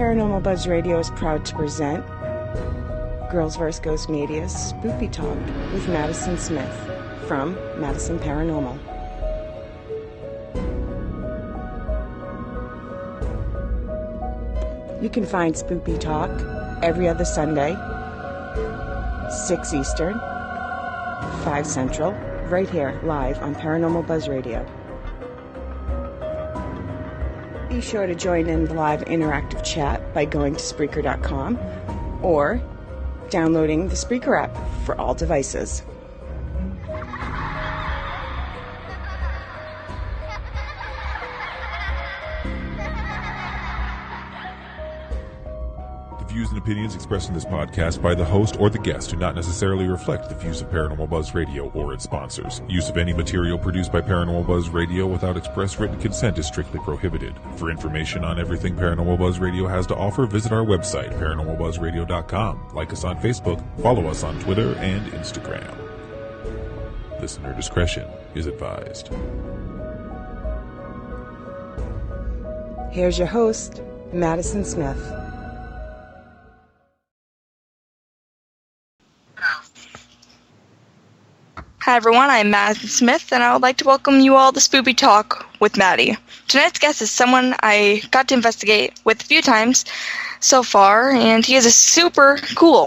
Paranormal Buzz Radio is proud to present Girls vs. Ghost Media's Spoopy Talk with Madison Smith from Madison Paranormal. You can find Spoopy Talk every other Sunday, 6 Eastern, 5 Central, right here, live on Paranormal Buzz Radio. Be sure to join in the live interactive chat by going to Spreaker.com or downloading the Spreaker app for all devices. The views and opinions expressed in this podcast by the host or the guest do not necessarily reflect the views of Paranormal Buzz Radio or its sponsors. Use of any material produced by Paranormal Buzz Radio without express written consent is strictly prohibited. For information on everything Paranormal Buzz Radio has to offer, visit our website, paranormalbuzzradio.com. Like us on Facebook, follow us on Twitter and Instagram. Listener discretion is advised. Here's your host, Madison Smith. Hi everyone, I'm Madison Smith, and I would like to welcome you all to Spoopy Talk with Maddie. Tonight's guest is someone I got to investigate with a few times so far, and he is a super cool.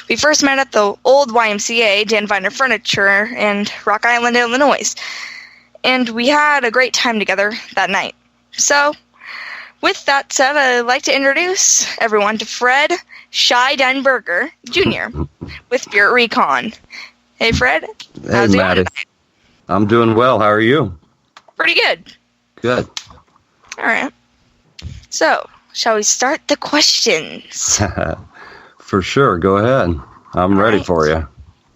We first met at the old YMCA, Dan Viner Furniture, in Rock Island, Illinois, and we had a great time together that night. So, with that said, I'd like to introduce everyone to Fred Scheidenbergeir Jr. with Spirit Recon. Hey, Fred. Hey, Maddie. I'm doing well. How are you? Pretty good. Good. All right. So, shall we start the questions? For sure. Go ahead. I'm ready for you.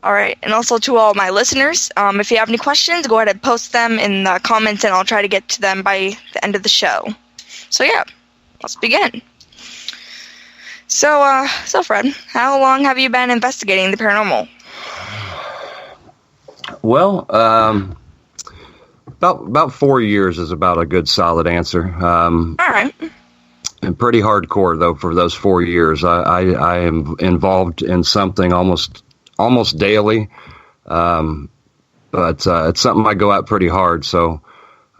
All right. And also to all my listeners, if you have any questions, go ahead and post them in the comments, and I'll try to get to them by the end of the show. So, yeah. Let's begin. So Fred, how long have you been investigating the paranormal? Well, about 4 years is about a good solid answer. All right. And pretty hardcore though for those 4 years. I am involved in something almost daily, but it's something I go at pretty hard. So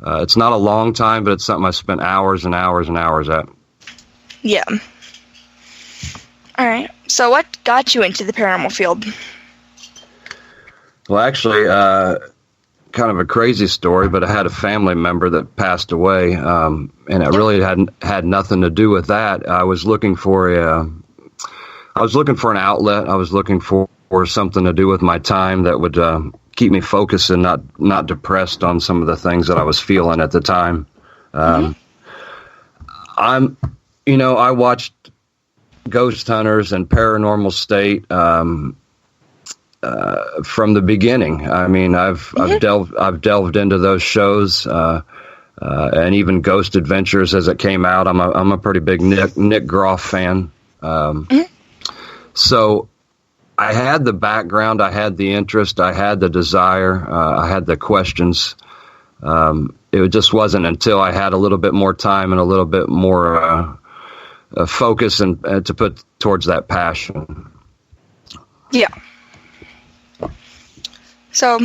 it's not a long time, but it's something I spent hours and hours and hours at. Yeah. All right. So what got you into the paranormal field? Well, actually, kind of a crazy story, but I had a family member that passed away, and it really had nothing to do with that. I was looking for an outlet. I was looking for something to do with my time that would keep me focused and not depressed on some of the things that I was feeling at the time. I watched Ghost Hunters and Paranormal State. From the beginning. I mean, I've delved into those shows, and even Ghost Adventures as it came out. I'm a pretty big Nick Groff fan. So I had the background, I had the interest, I had the desire, I had the questions. It just wasn't until I had a little bit more time and a little bit more focus and to put towards that passion. Yeah. So,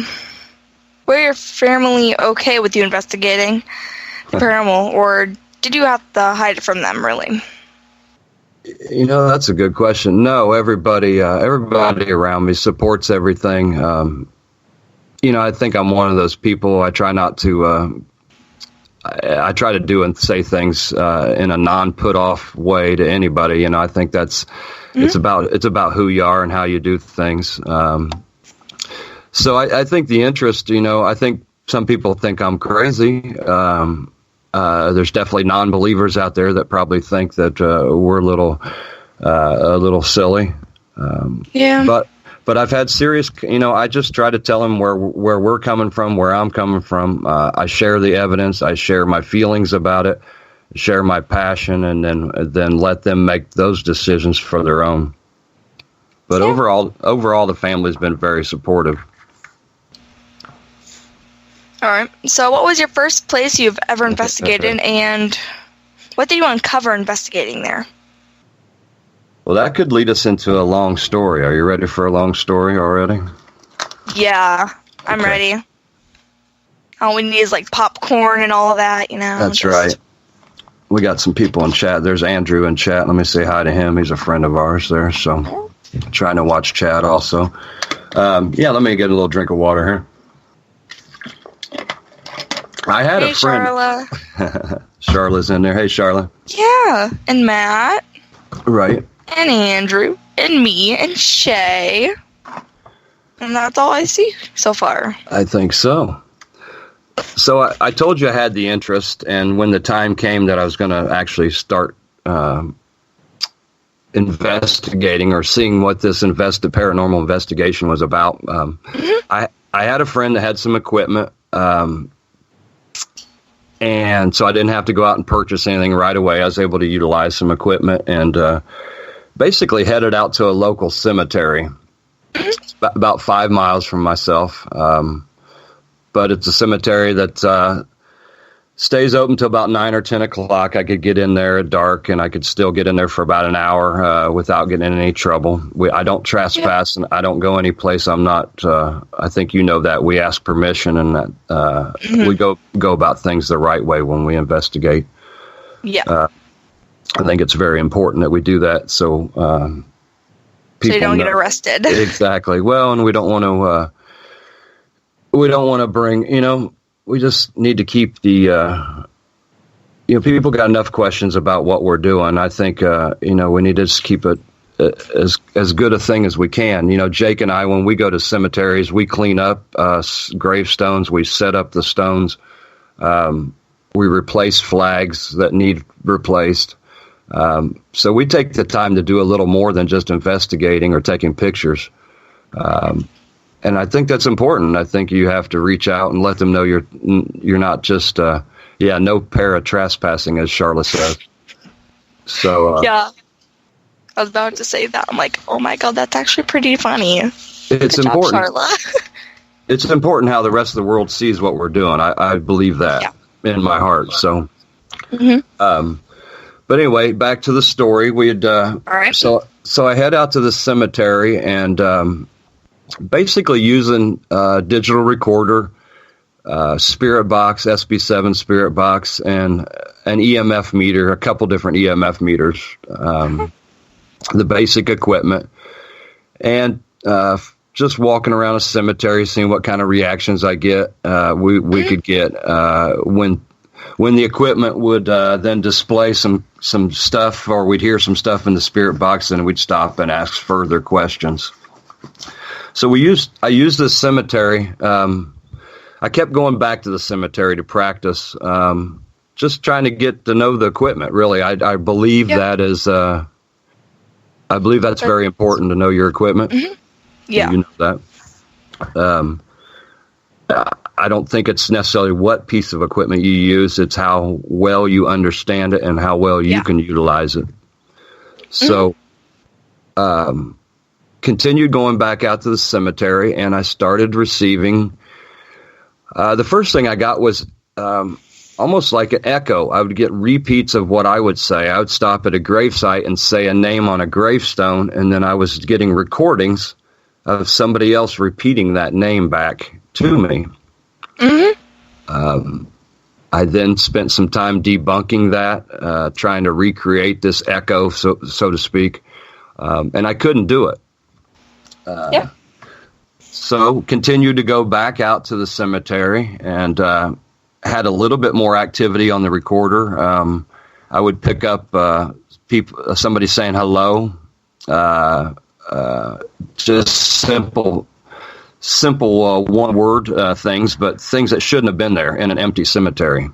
were your family okay with you investigating the paranormal, or did you have to hide it from them, really? That's a good question. No, everybody around me supports everything. I think I'm one of those people. I try not to. I try to do and say things in a non-put-off way to anybody. I think that's it's about who you are and how you do things. So I think the interest, I think some people think I'm crazy. There's definitely non-believers out there that probably think that we're a little silly. But I've had serious, I just try to tell them where we're coming from, where I'm coming from. I share the evidence. I share my feelings about it, share my passion, and then let them make those decisions for their own. But overall, the family's been very supportive. All right. So what was your first place you've ever investigated, and What did you uncover investigating there? Well, that could lead us into a long story. Are you ready for a long story already? Yeah, I'm ready. All we need is like popcorn and all of that, you know. That's right. We got some people in chat. There's Andrew in chat. Let me say hi to him. He's a friend of ours there, so trying to watch chat also. Yeah, let me get a little drink of water here. I had a friend. Charla. Charla's in there. Hey, Charla. Yeah, and Matt. Right. And Andrew. And me. And Shay. And that's all I see so far. I think so. So I told you I had the interest, and when the time came that I was going to actually start investigating or seeing what this paranormal investigation was about, I had a friend that had some equipment, and so I didn't have to go out and purchase anything right away. I was able to utilize some equipment and basically headed out to a local cemetery. It's about 5 miles from myself. But it's a cemetery that stays open till about 9 or 10 o'clock. I could get in there at dark, and I could still get in there for about an hour without getting in any trouble. I don't trespass, and I don't go any place I'm not. I think you know that. We ask permission, and that we go about things the right way when we investigate. Yeah. I think it's very important that we do that so people you don't get arrested. Exactly. Well, and we don't want to... we don't want to bring, we just need to keep the, people got enough questions about what we're doing. I think, we need to just keep it as good a thing as we can. Jake and I, when we go to cemeteries, we clean up gravestones. We set up the stones. We replace flags that need replaced. So we take the time to do a little more than just investigating or taking pictures. And I think that's important. I think you have to reach out and let them know you're not just, no para-trespassing, as Charlotte says. So yeah, I was about to say that. I'm like, oh my God, that's actually pretty funny. It's important. It's important how the rest of the world sees what we're doing. I believe that in my heart. So, but anyway, back to the story. We had all right. So I head out to the cemetery and. Basically using digital recorder, spirit box, SB7 spirit box, and an EMF meter, a couple different EMF meters, the basic equipment, and just walking around a cemetery, seeing what kind of reactions I get. We could get when the equipment would then display some stuff, or we'd hear some stuff in the spirit box, and we'd stop and ask further questions. So I used this cemetery. I kept going back to the cemetery to practice, just trying to get to know the equipment. Really, I believe that is. I believe that's very important to know your equipment. Mm-hmm. Yeah, you know that. I don't think it's necessarily what piece of equipment you use. It's how well you understand it and how well you can utilize it. So. Continued going back out to the cemetery, and I started receiving. The first thing I got was almost like an echo. I would get repeats of what I would say. I would stop at a gravesite and say a name on a gravestone, and then I was getting recordings of somebody else repeating that name back to me. Mm-hmm. I then spent some time debunking that, trying to recreate this echo, so to speak, and I couldn't do it. So continued to go back out to the cemetery and had a little bit more activity on the recorder. I would pick up somebody saying hello, just simple one-word things, but things that shouldn't have been there in an empty cemetery.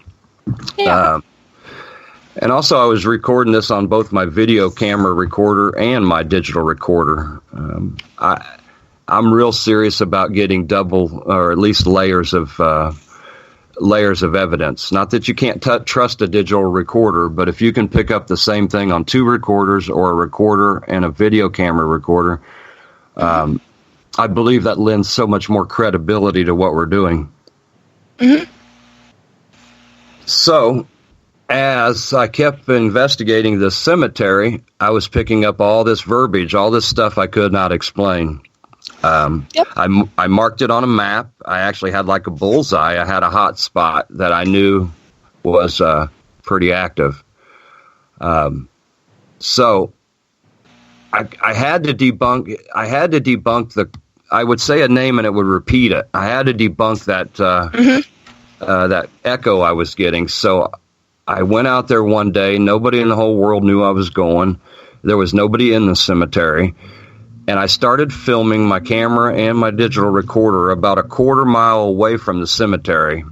Yeah. And also, I was recording this on both my video camera recorder and my digital recorder. I'm real serious about getting double or at least layers of evidence. Not that you can't trust a digital recorder, but if you can pick up the same thing on two recorders or a recorder and a video camera recorder, I believe that lends so much more credibility to what we're doing. Mm-hmm. So as I kept investigating this cemetery, I was picking up all this verbiage, all this stuff I could not explain. I marked it on a map. I actually had like a bullseye. I had a hot spot that I knew was pretty active. So I had to debunk. I had to debunk I would say a name and it would repeat it. I had to debunk that that echo I was getting. So I went out there one day. Nobody in the whole world knew I was going. There was nobody in the cemetery. And I started filming my camera and my digital recorder about a quarter mile away from the cemetery.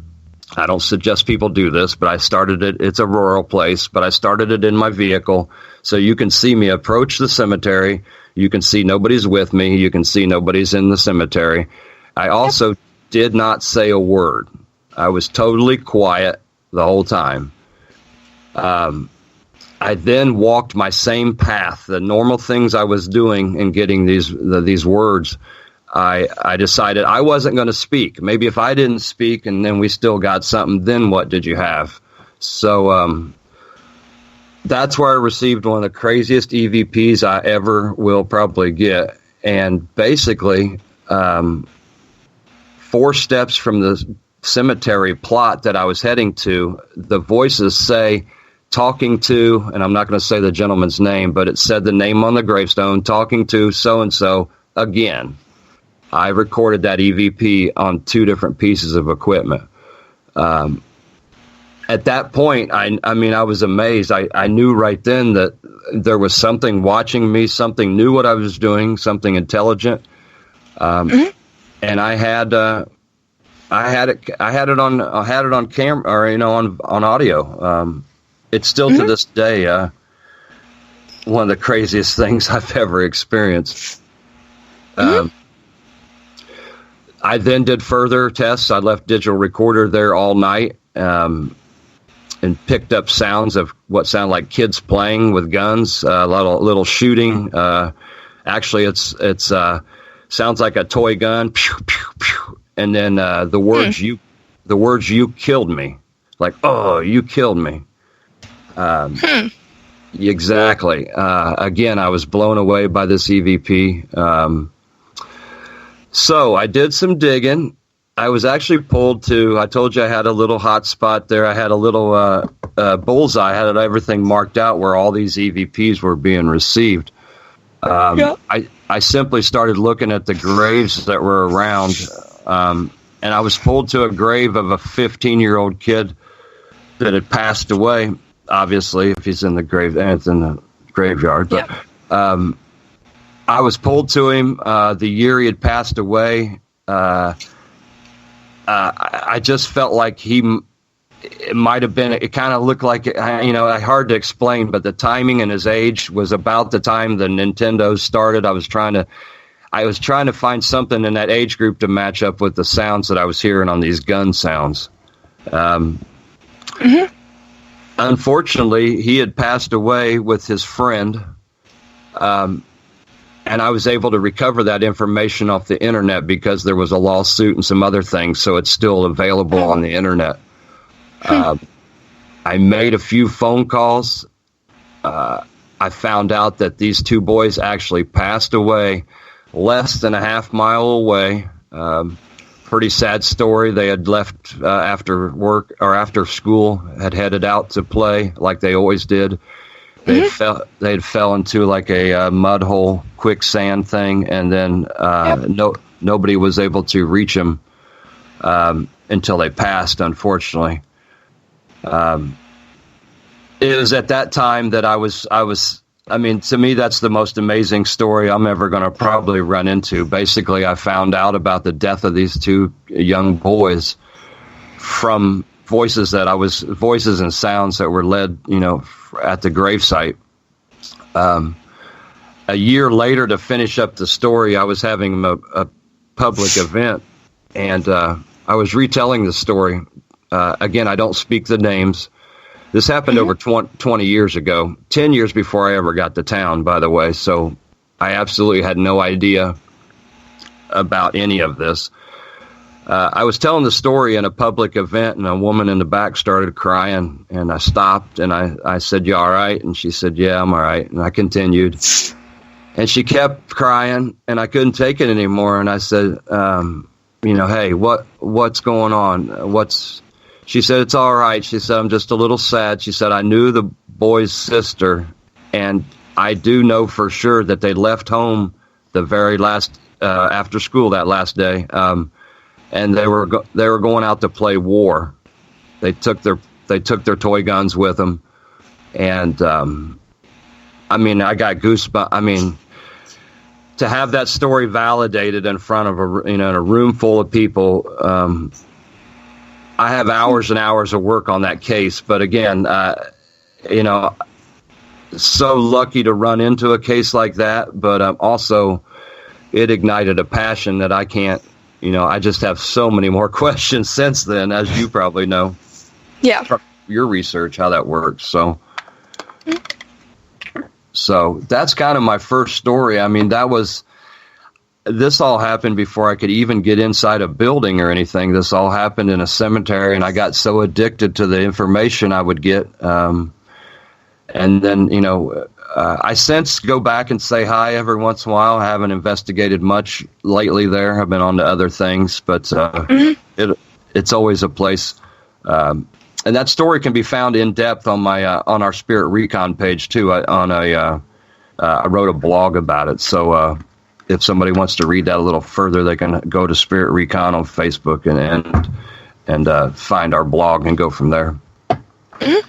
I don't suggest people do this, but I started it. It's a rural place, but I started it in my vehicle. So you can see me approach the cemetery. You can see nobody's with me. You can see nobody's in the cemetery. I also did not say a word. I was totally quiet the whole time. I then walked my same path, the normal things I was doing in getting these words. I decided I wasn't going to speak. Maybe if I didn't speak and then we still got something, then what did you have? So that's where I received one of the craziest EVPs I ever will probably get. And basically, 4 steps from the cemetery plot that I was heading to, the voices say, talking to, and I'm not going to say the gentleman's name, but it said the name on the gravestone, talking to so-and-so again. I recorded that EVP on 2 different pieces of equipment. At that point, I mean, I was amazed. I knew right then that there was something watching me, something knew what I was doing, something intelligent. And I had it on camera, or on audio. It's still to this day one of the craziest things I've ever experienced. I then did further tests. I left digital recorder there all night and picked up sounds of what sounded like kids playing with guns, a little shooting. Actually, it's sounds like a toy gun, pew, pew, pew. And then the words "you killed me," like "oh, you killed me." Exactly. Again, I was blown away by this EVP. So I did some digging. I was actually pulled to, I told you I had a little hot spot there. I had a little bullseye. I had everything marked out where all these EVPs were being received. I simply started looking at the graves that were around, and I was pulled to a grave of a 15-year-old kid that had passed away. Obviously, if he's in the grave, it's in the graveyard. But I was pulled to him the year he had passed away. I just felt like it might have been. It kind of looked like hard to explain, but the timing and his age was about the time the Nintendo started. I was trying to find something in that age group to match up with the sounds that I was hearing on these gun sounds. Unfortunately, he had passed away with his friend, and I was able to recover that information off the internet because there was a lawsuit and some other things, so it's still available on the internet. I made a few phone calls. I found out that these 2 boys actually passed away less than a half mile away. Pretty sad story. They had left after work or after school, had headed out to play like they always did. They had fell into like a mud hole, quicksand thing, and then nobody was able to reach them until they passed, unfortunately. It was at that time that I was. I mean, to me, that's the most amazing story I'm ever going to probably run into. Basically, I found out about the death of these 2 young boys from voices and sounds that were led, at the gravesite. A year later, to finish up the story, I was having a public event, and I was retelling the story. Again, I don't speak the names. This happened over 20 years ago, 10 years before I ever got to town, by the way. So I absolutely had no idea about any of this. I was telling the story in a public event, and a woman in the back started crying, and I stopped, and I said, "You all right?" And she said, "Yeah, I'm all right." And I continued, and she kept crying, and I couldn't take it anymore. And I said, "Hey, what's going on? She said, "It's all right." She said, "I'm just a little sad." She said, "I knew the boy's sister, and I do know for sure that they left home the very last after school that last day." And they were going out to play war. They took their toy guns with them, and I got goosebumps. I mean, to have that story validated in front of in a room full of people. I have hours and hours of work on that case, but again, so lucky to run into a case like that. But also, it ignited a passion that I can't. I just have so many more questions since then, as you probably know. Yeah. From your research, how that works. So that's kind of my first story. I mean, this all happened before I could even get inside a building or anything. This all happened in a cemetery, and I got so addicted to the information I would get. And then, I since go back and say hi every once in a while. I haven't investigated much lately there. I've been on to other things, but it's always a place. And that story can be found in depth on my on our Spirit Recon page too. I wrote a blog about it. So if somebody wants to read that a little further, they can go to Spirit Recon on Facebook and find our blog and go from there. Mm-hmm.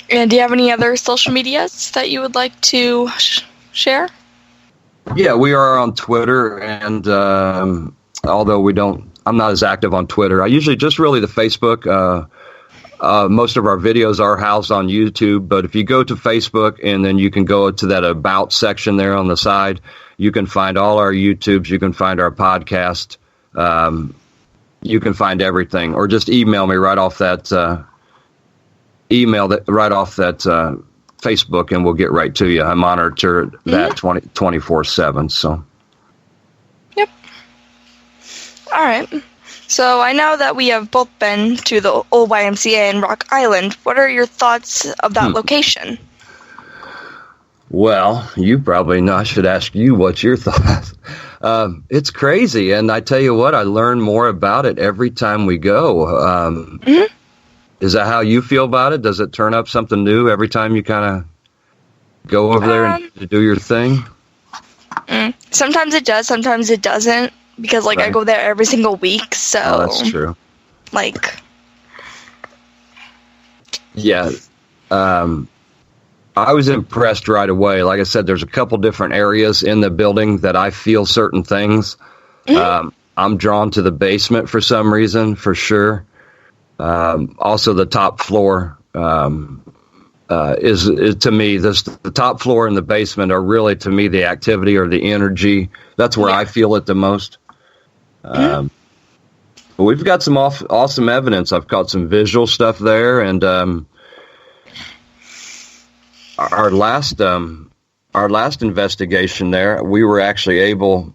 And do you have any other social medias that you would like to share? Yeah, we are on Twitter, and although I'm not as active on Twitter. I usually just really the Facebook. Most of our videos are housed on YouTube, but if you go to Facebook and then you can go to that About section there on the side, you can find all our YouTubes, you can find our podcast, you can find everything, or just email me right off that Facebook, and we'll get right to you. I monitor that 24/7. So. Yep. All right. So I know that we have both been to the old YMCA in Rock Island. What are your thoughts of that location? Well, you probably know. I should ask you what's your thoughts. It's crazy, and I tell you what, I learn more about it every time we go. Is that how you feel about it? Does it turn up something new every time you kind of go over there and do your thing? Sometimes it does, sometimes it doesn't. Because, right. I go there every single week, so... Oh, that's true. Yeah. I was impressed right away. Like I said, there's a couple different areas in the building that I feel certain things. I'm drawn to the basement for some reason, for sure. Also, the top floor is to me, the top floor and the basement are really, to me, the activity or the energy. That's where I feel it the most. But we've got some awesome evidence. I've caught some visual stuff there, and our last investigation there, we were actually able.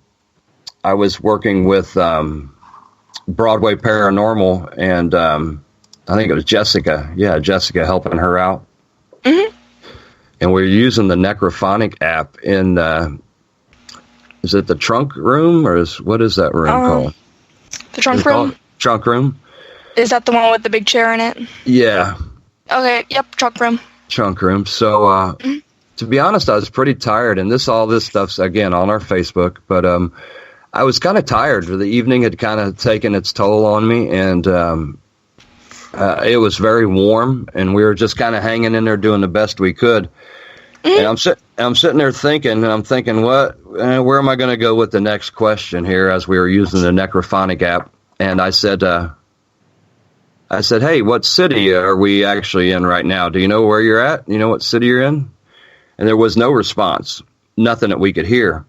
I was working with Broadway Paranormal, and I think it was Jessica. Yeah, Jessica helping her out. And we're using the Necrophonic app in. Is it the trunk room, or what is that room called? The trunk room? Trunk room. Is that the one with the big chair in it? Yeah. Okay, yep, trunk room. Trunk room. So, to be honest, I was pretty tired, and all this stuff's, again, on our Facebook, but I was kind of tired. The evening had kind of taken its toll on me, and it was very warm, and we were just kind of hanging in there doing the best we could. And I'm sitting there thinking, where am I going to go with the next question here as we were using the Necrophonic app? And I said, hey, what city are we actually in right now? Do you know where you're at? You know what city you're in? And there was no response, nothing that we could hear.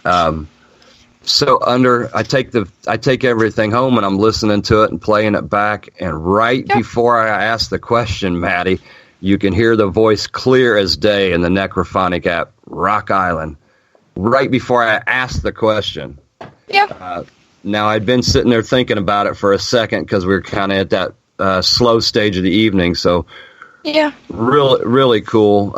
So I take everything home, and I'm listening to it and playing it back. And right before I ask the question, Maddie, you can hear the voice clear as day in the Necrophonic app, Rock Island. Right before I asked the question. Yep. Now, I'd been sitting there thinking about it for a second because we were kind of at that slow stage of the evening. So, yeah, really, really cool.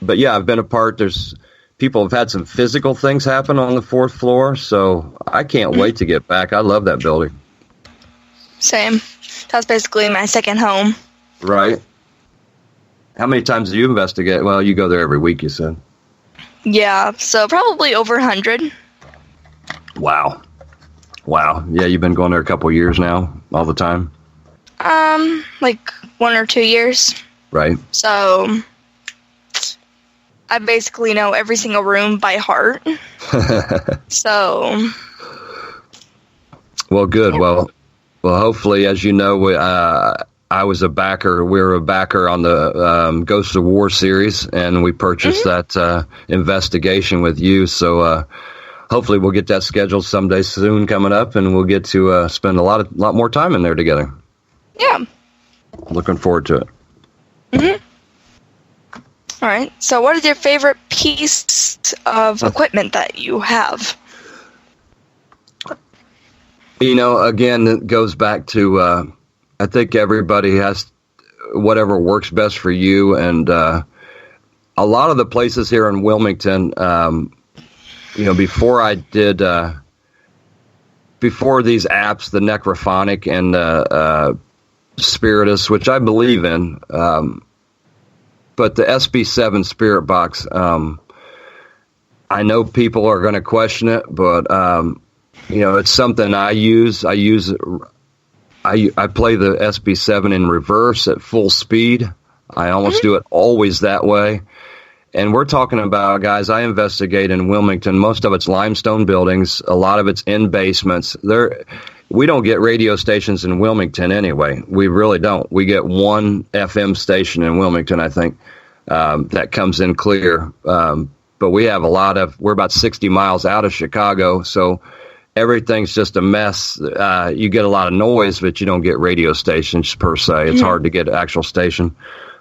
But yeah, I've been a part. There's people have had some physical things happen on the 4th floor, so I can't wait to get back. I love that building. Same. That's basically my second home. Right. How many times do you investigate? Well, you go there every week, you said. Yeah, so probably over 100. Wow. Yeah, you've been going there a couple of years now, all the time? Like 1 or 2 years. Right. So I basically know every single room by heart. So. Well, good. Yeah. Well, hopefully, as you know, I was a backer. We were a backer on the Ghosts of War series, and we purchased that investigation with you. So hopefully, we'll get that scheduled someday soon coming up, and we'll get to spend a lot more time in there together. Yeah. Looking forward to it. All right. So, what is your favorite piece of equipment that you have? You know, again, it goes back to, I think everybody has whatever works best for you. And a lot of the places here in Wilmington, you know, before I did, before these apps, the Necrophonic and Spiritus, which I believe in, but the SB7 Spirit Box, I know people are going to question it, but you know, it's something I use. I play the SB7 in reverse at full speed. I almost do it always that way. And we're talking about, guys, I investigate in Wilmington. Most of it's limestone buildings. A lot of it's in basements. We don't get radio stations in Wilmington anyway. We really don't. We get one FM station in Wilmington, I think, that comes in clear. But we have we're about 60 miles out of Chicago, so everything's just a mess. You get a lot of noise, but you don't get radio stations per se. It's hard to get an actual station.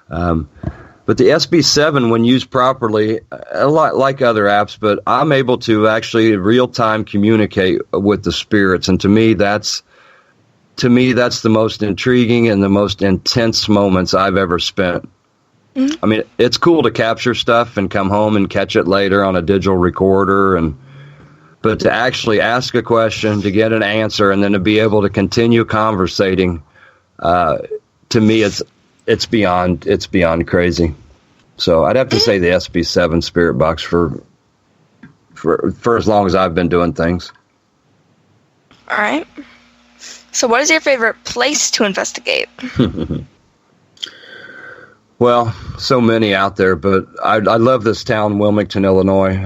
But the SB7, when used properly, a lot like other apps, but I'm able to actually real-time communicate with the spirits. And to me, that's the most intriguing and the most intense moments I've ever spent. I mean, it's cool to capture stuff and come home and catch it later on a digital recorder, but to actually ask a question, to get an answer, and then to be able to continue conversating, to me, it's beyond crazy. So I'd have to say the SB7 Spirit Box for as long as I've been doing things. All right. So what is your favorite place to investigate? Well, so many out there, but I love this town, Wilmington, Illinois.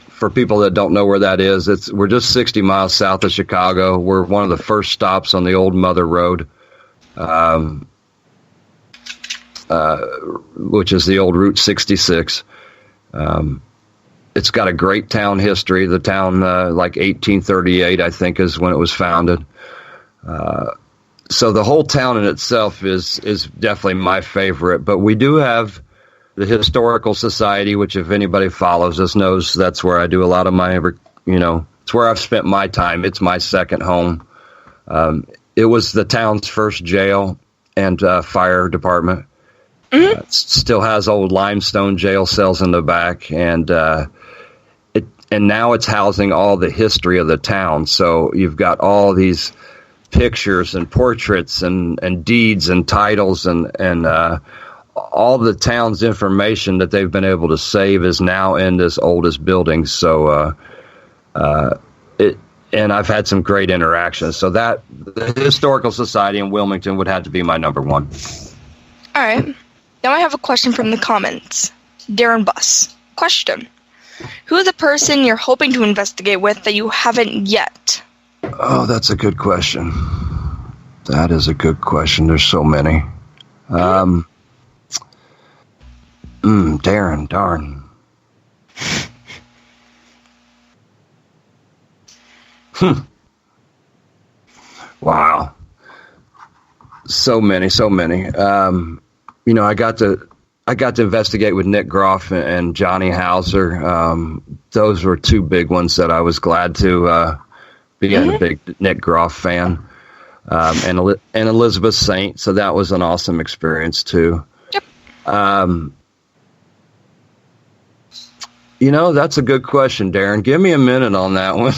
For people that don't know where that is, we're just 60 miles south of Chicago. We're one of the first stops on the old Mother Road, which is the old Route 66. It's got a great town history. The town, like 1838, I think, is when it was founded. So the whole town in itself is definitely my favorite. But we do have the Historical Society, which if anybody follows us knows that's where I do a lot of my, it's where I've spent my time. It's my second home. It was the town's first jail and fire department. It still has old limestone jail cells in the back, and now it's housing all the history of the town. So you've got all these pictures and portraits and deeds and titles and all the town's information that they've been able to save is now in this oldest building. So and I've had some great interactions. So that the Historical Society in Wilmington would have to be my number one. All right. Now I have a question from the comments. Darren Buss. Question. Who is the person you're hoping to investigate with that you haven't yet? Oh, that's a good question. That is a good question. There's so many. Darren, darn. Wow. So many. I I got to investigate with Nick Groff and Johnny Hauser. Those were two big ones that I was glad to be a big Nick Groff fan. And Elizabeth Saint, so that was an awesome experience too. Yep. That's a good question, Darren. Give me a minute on that one.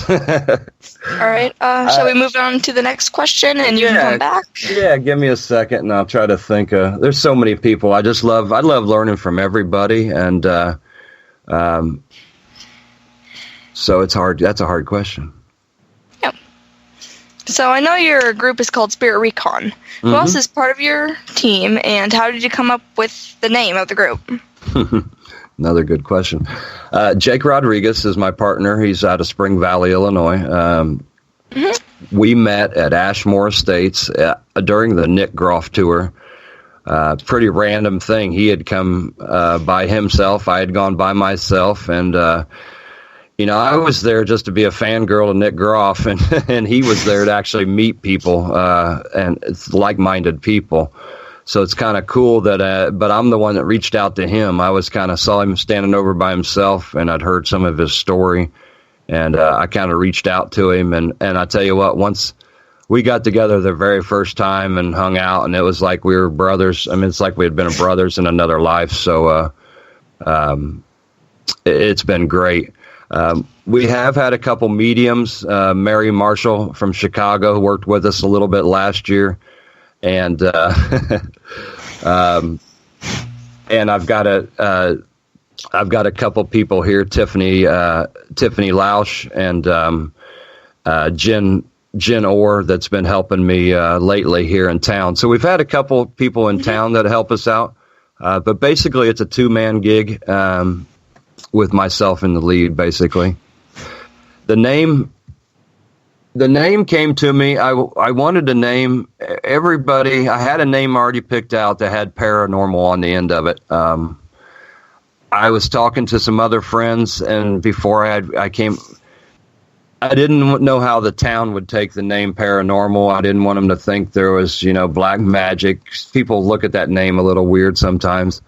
All right. Shall we move on to the next question and you can come back? Yeah, give me a second and I'll try to think. There's so many people. I love learning from everybody, and so it's hard. That's a hard question. Yep. So I know your group is called Spirit Recon. Who else is part of your team, and how did you come up with the name of the group? Another good question. Jake Rodriguez is my partner. He's out of Spring Valley, Illinois. We met at Ashmore Estates during the Nick Groff tour. Pretty random thing. He had come by himself. I had gone by myself. And, I was there just to be a fangirl of Nick Groff. And he was there to actually meet people and it's like-minded people. So it's kind of cool that, but I'm the one that reached out to him. I was kind of saw him standing over by himself, and I'd heard some of his story, and I kind of reached out to him. And I tell you what, once we got together the very first time and hung out, and it was like we were brothers. I mean, it's like we had been brothers in another life. So it's been great. We have had a couple mediums. Mary Marshall from Chicago worked with us a little bit last year. And and I've got a couple people here, Tiffany Lausch and Jen Orr, that's been helping me lately here in town. So we've had a couple people in town that help us out, but basically it's a 2-man gig with myself in the lead. Basically, the name came to me. I wanted to name everybody. I had a name already picked out that had paranormal on the end of it. I was talking to some other friends, and before I came, I didn't know how the town would take the name paranormal. I didn't want them to think there was, black magic. People look at that name a little weird sometimes.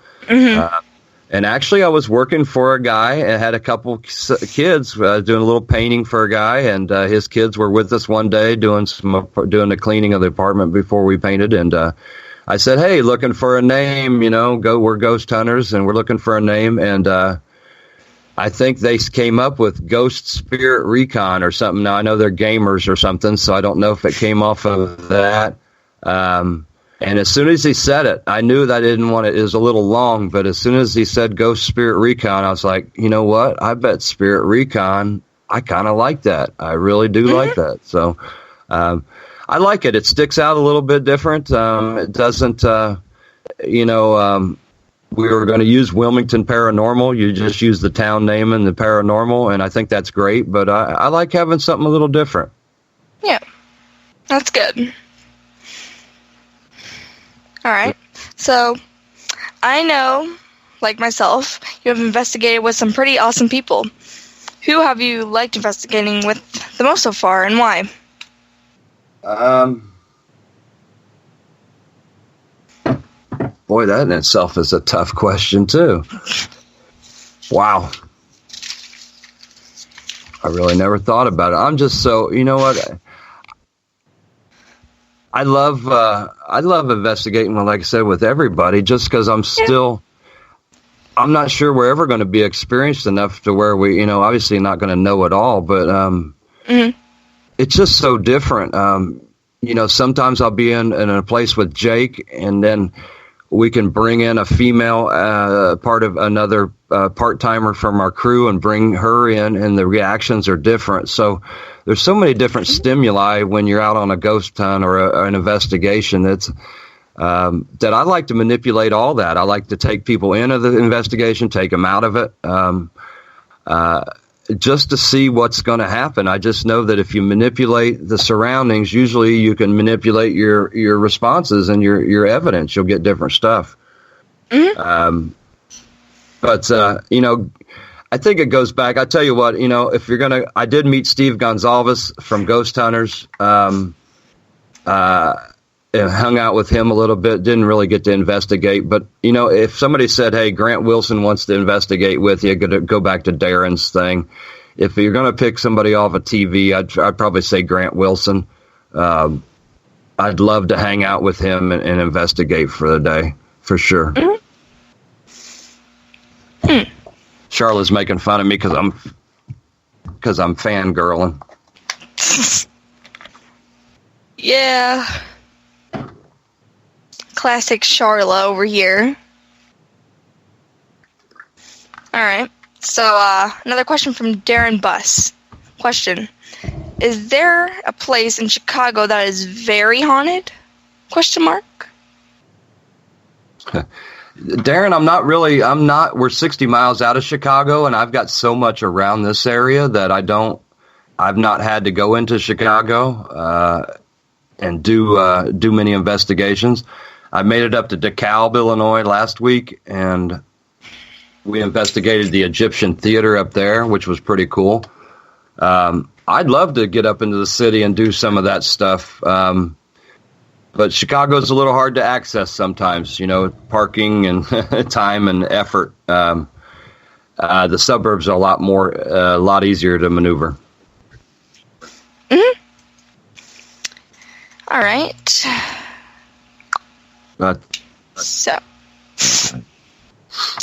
And actually, I was working for a guy and had a couple kids doing a little painting for a guy, and his kids were with us one day doing the cleaning of the apartment before we painted. And I said, "Hey, looking for a name? We're ghost hunters, and we're looking for a name." And I think they came up with Ghost Spirit Recon or something. Now I know they're gamers or something, so I don't know if it came off of that. And as soon as he said it, I knew that I didn't want it. It was a little long, but as soon as he said Ghost Spirit Recon, I was like, you know what? I bet Spirit Recon, I kind of like that. I really do like that. So I like it. It sticks out a little bit different. It doesn't, we were going to use Wilmington Paranormal. You just use the town name and the paranormal, and I think that's great. But I like having something a little different. Yeah, that's good. All right. So I know, like myself, you have investigated with some pretty awesome people. Who have you liked investigating with the most so far, and why? Boy, that in itself is a tough question, too. Wow. I really never thought about it. I'm just so, you know what? I love investigating, like I said, with everybody, just because I'm not sure we're ever going to be experienced enough to where we, obviously not going to know it all, but it's just so different. Sometimes I'll be in a place with Jake, and then we can bring in a female part of another part-timer from our crew and bring her in, and the reactions are different. So there's so many different stimuli when you're out on a ghost hunt or an investigation. That's that I like to manipulate all that. I like to take people into the investigation, take them out of it, just to see what's going to happen. I just know that if you manipulate the surroundings, usually you can manipulate your responses and your evidence. You'll get different stuff. But I think it goes back. I tell you what, if you're going to, I did meet Steve Gonzalez from Ghost Hunters. hung out with him a little bit. Didn't really get to investigate. But, if somebody said, hey, Grant Wilson wants to investigate with you, go back to Darren's thing. If you're going to pick somebody off of TV, I'd probably say Grant Wilson. I'd love to hang out with him and investigate for the day, for sure. Mm-hmm. Charlotte's making fun of me because I'm fangirling. Yeah. Classic Charla over here. All right. So, another question from Darren Buss. Question. Is there a place in Chicago that is very haunted? Question mark. Darren, we're 60 miles out of Chicago, and I've got so much around this area that I've not had to go into Chicago, and do many investigations. I made it up to DeKalb, Illinois last week, and we investigated the Egyptian theater up there, which was pretty cool. I'd love to get up into the city and do some of that stuff. But Chicago's a little hard to access sometimes, parking and time and effort. The suburbs are a lot easier to maneuver. Mm-hmm. All right. All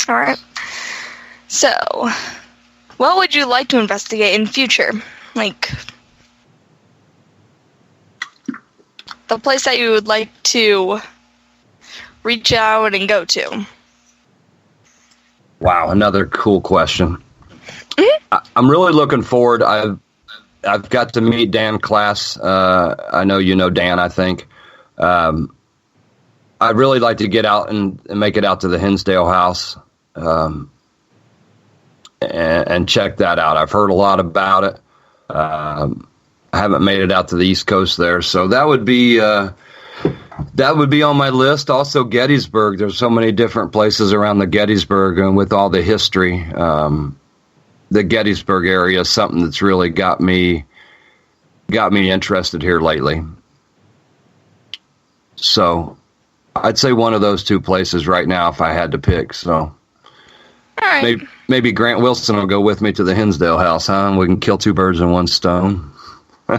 right. So, what would you like to investigate in future? Like, the place that you would like to reach out and go to? Wow, another cool question. Mm-hmm. I'm really looking forward. I've got to meet Dan Class. I know you know Dan, I think. I'd really like to get out and make it out to the Hinsdale house and check that out. I've heard a lot about it. I haven't made it out to the East Coast there, so that would be on my list. Also, Gettysburg. There's so many different places around the Gettysburg, and with all the history, the Gettysburg area is something that's really got me interested here lately. So, I'd say one of those two places right now if I had to pick. So, all right. Maybe Grant Wilson will go with me to the Hinsdale house, huh? And we can kill two birds in one stone. All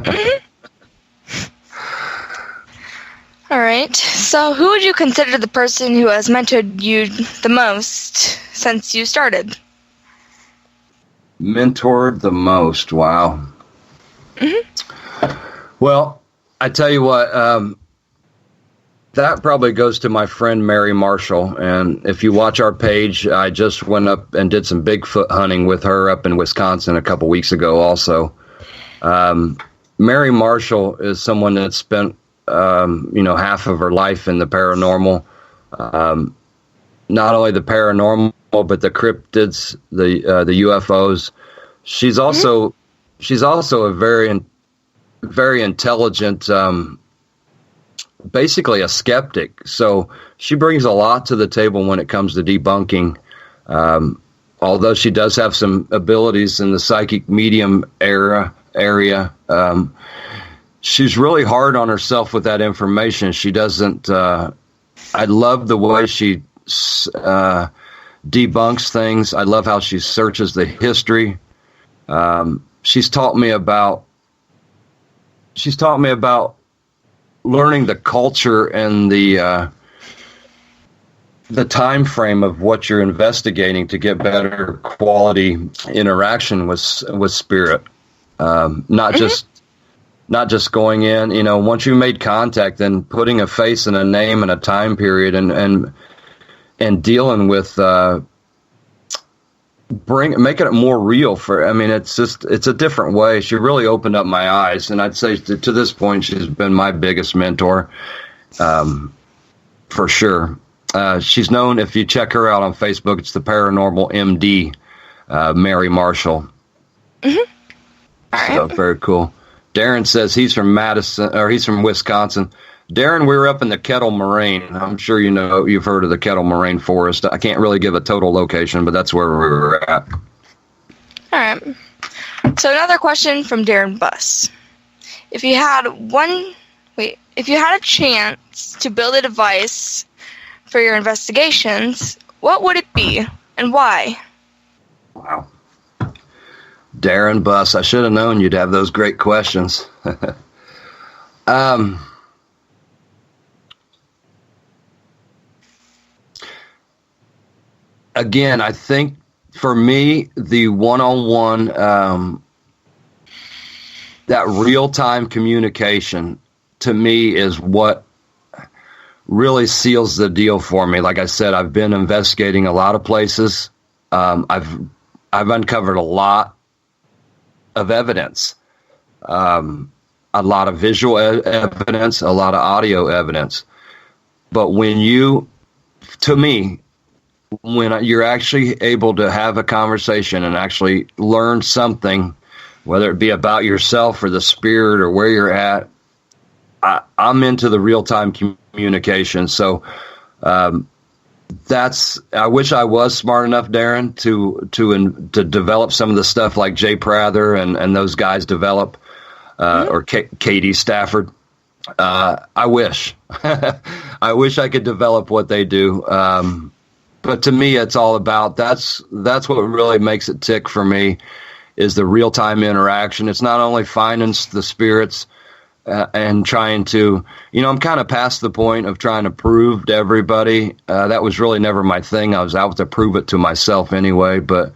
right. So, who would you consider the person who has mentored you the most since you started? Mentored the most? Wow. Mm-hmm. Well, I tell you what, that probably goes to my friend Mary Marshall. And if you watch our page, I just went up and did some Bigfoot hunting with her up in Wisconsin a couple weeks ago also. Mary Marshall is someone that spent, half of her life in the paranormal. Not only the paranormal, but the cryptids, the UFOs. She's also a very intelligent, basically a skeptic. So she brings a lot to the table when it comes to debunking. Although she does have some abilities in the psychic medium area, she's really hard on herself with that information. She doesn't. I love the way she debunks things. I love how she searches the history. She's taught me about learning the culture and the time frame of what you're investigating to get better quality interaction with spirit. Not just going in, once you made contact, then putting a face and a name and a time period and dealing with making it more real it's a different way. She really opened up my eyes, and I'd say to this point she's been my biggest mentor, for sure. She's known, if you check her out on Facebook, it's the Paranormal MD, Mary Marshall. Mm-hmm. So very cool. Darren says he's from Wisconsin. Darren, we're up in the Kettle Moraine. I'm sure you've heard of the Kettle Moraine Forest. I can't really give a total location, but that's where we were at. All right. So another question from Darren Buss. If you had one if you had a chance to build a device for your investigations, what would it be and why? Wow. Darren, Bus, I should have known you'd have those great questions. Again, I think for me, the one-on-one, that real-time communication, to me, is what really seals the deal for me. Like I said, I've been investigating a lot of places. I've uncovered a lot of evidence, a lot of visual evidence, a lot of audio evidence. But when you're actually able to have a conversation and actually learn something, whether it be about yourself or the spirit or where you're at, I'm into the real-time communication. So I wish I was smart enough, Darren, to develop some of the stuff like Jay Prather and those guys develop, or Katie Stafford. I wish. I wish I could develop what they do. But to me, it's all about, that's what really makes it tick for me, is the real-time interaction. It's not only finding the spirits and trying to, I'm kind of past the point of trying to prove to everybody. That was really never my thing. I was out to prove it to myself anyway. But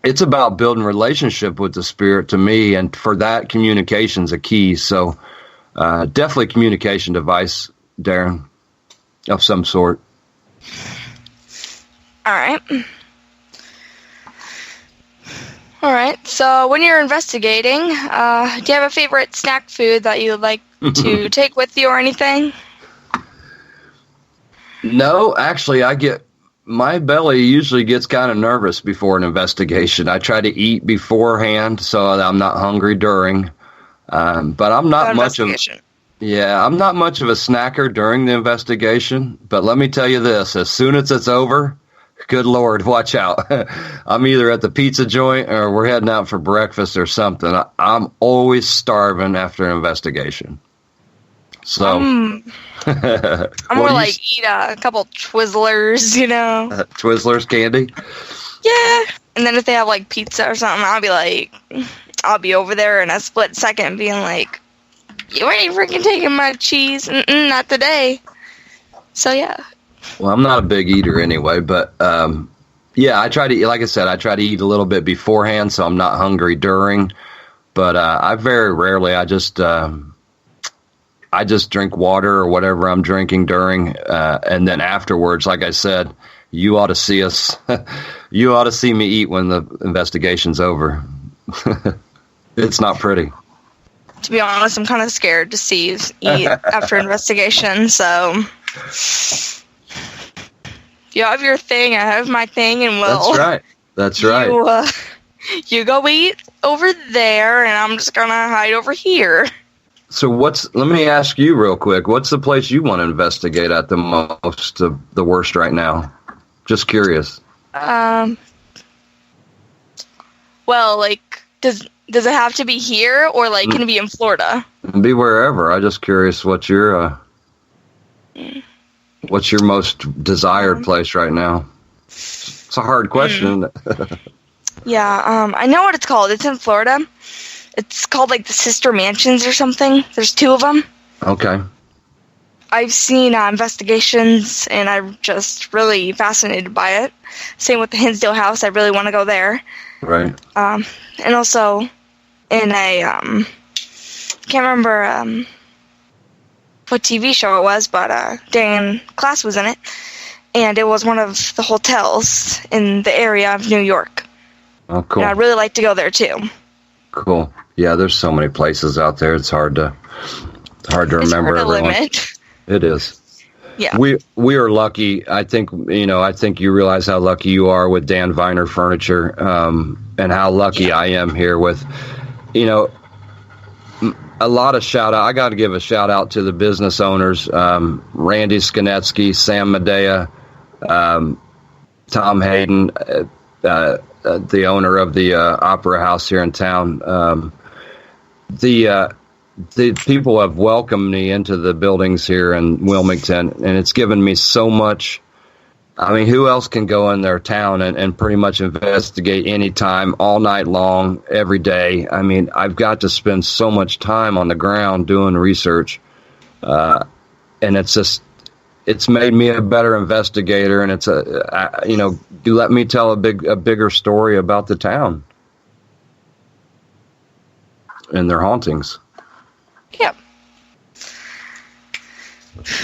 it's about building relationship with the spirit to me. And for that, communication's a key. So definitely communication device, Darren, of some sort. All right. So when you're investigating, do you have a favorite snack food that you would like to take with you or anything? No, actually, my belly usually gets kind of nervous before an investigation. I try to eat beforehand so that I'm not hungry during. But I'm not much of I'm not much of a snacker during the investigation. But let me tell you this: as soon as it's over, good Lord, watch out. I'm either at the pizza joint or we're heading out for breakfast or something. I'm always starving after an investigation. So I'm more like eat a couple Twizzlers, Twizzlers candy? Yeah. And then if they have like pizza or something, I'll be over there in a split second being like, you ain't freaking taking my cheese. Not today. So yeah. Well, I'm not a big eater anyway, but I try to, like I said, I try to eat a little bit beforehand so I'm not hungry during. But I very rarely, I just drink water or whatever I'm drinking during, and then afterwards, like I said, you ought to see us. You ought to see me eat when the investigation's over. It's not pretty. To be honest, I'm kind of scared to see you eat after investigation, so... You have your thing, I have my thing, and That's right. You go eat over there, and I'm just gonna hide over here. So let me ask you real quick, what's the place you want to investigate at the most, the worst right now? Just curious. Well, like, does it have to be here, or like, can it be in Florida? Be wherever. I'm just curious what your what's your most desired place right now? It's a hard question. Yeah, I know what it's called. It's in Florida. It's called like the Sister Mansions or something. There's 2 of them. Okay. I've seen investigations, and I'm just really fascinated by it. Same with the Hinsdale House. I really want to go there. Right. And also in a can't remember what TV show it was, but Dan Class was in it, and it was one of the hotels in the area of New York. Oh, cool. And I'd really like to go there too. Cool. Yeah, there's so many places out there. It's hard to remember everyone. It is. Yeah. We are lucky. I think you realize how lucky you are with Dan Viner Furniture, and how lucky I am here with, a lot of shout out. I got to give a shout out to the business owners, Randy Skanetsky, Sam Medea, Tom Hayden, the owner of the Opera House here in town. the people have welcomed me into the buildings here in Wilmington, and it's given me so much. I mean, who else can go in their town and pretty much investigate anytime, all night long, every day? I mean, I've got to spend so much time on the ground doing research, and it's made me a better investigator, and you let me tell a bigger story about the town and their hauntings. Yep.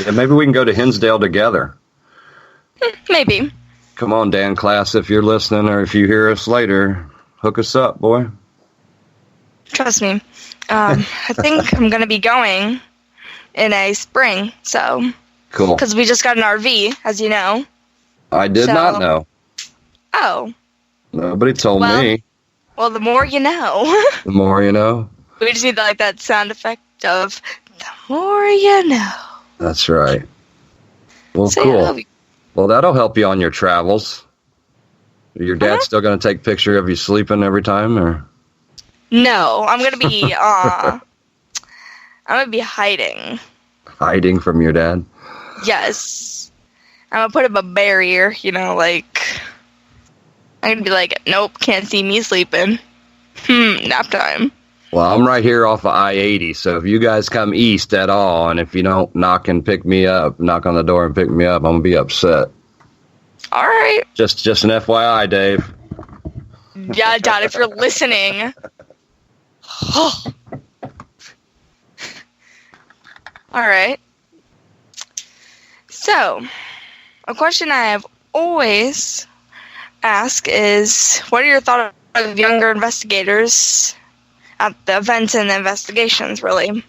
Yeah, maybe we can go to Hinsdale together. Maybe. Come on, Dan Class, if you're listening, or if you hear us later, hook us up, boy. Trust me. I think I'm going to be going in a spring, so. Cool. Because we just got an RV, as you know. I did not know. Oh. Nobody told me. Well, the more you know. The more you know. We just need that sound effect of the more you know. That's right. Well, so, cool. Well, that'll help you on your travels. Your dad's still going to take picture of you sleeping every time, or? No, I'm going to be. I'm going to be hiding. Hiding from your dad? Yes. I'm going to put up a barrier. I'm going to be like, nope, can't see me sleeping. Nap time. Well, I'm right here off of I-80, so if you guys come east at all, and if you don't knock on the door and pick me up, I'm going to be upset. All right. Just an FYI, Dave. Yeah, Dad, if you're listening. All right. So, a question I have always asked is, what are your thoughts of younger investigators at the events and the investigations, really?